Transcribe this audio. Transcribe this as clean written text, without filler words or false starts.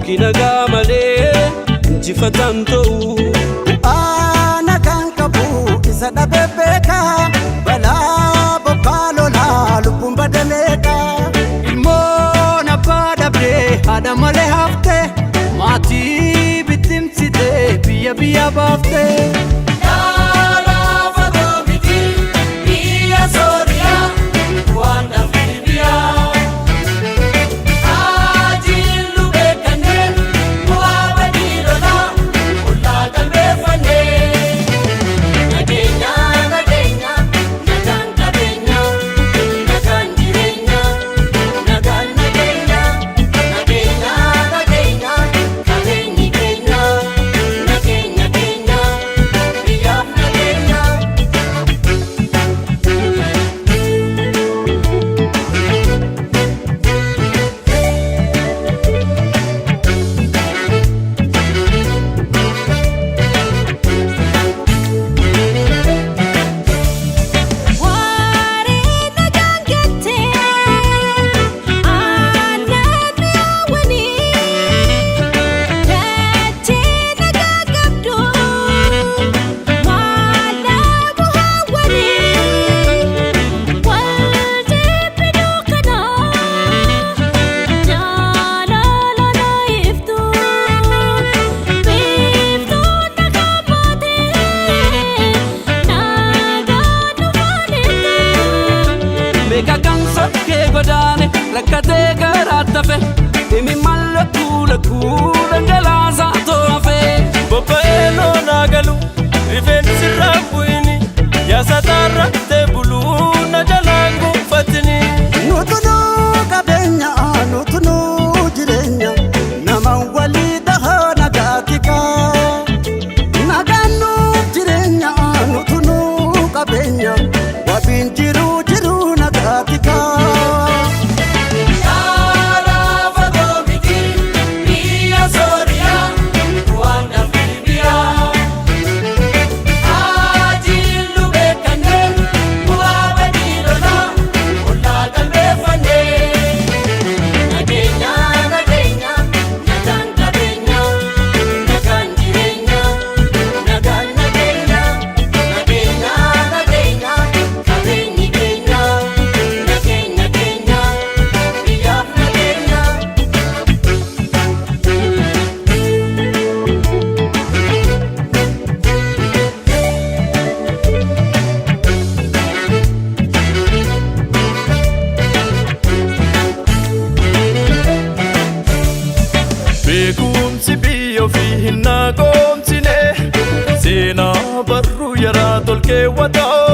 Rakkina gaamalee injifatan ta'u ana kan qabu isa dhabe beeka balaa bokkaa lolaa lubbuun badameedha ilmoon abbaa dhabdee haadha malee haftee maatii bittimsitee biyya baaftee rakkatee garaatafe imi malle kuula galaasa toofe bobba'ee loonaa galu rifeensi raabbuini yaasatarrattee buluu na jalaan gonfatini nutunuu qabeenya nutunuu jireenya nama walii dhahaa nagaatika nagaanuu jireenya nutunuu qabeenya wabiin jiruu nagaatika beekumsi biyya ofii hin naaqoomsine seenaa barruu yaraa tolkee wataa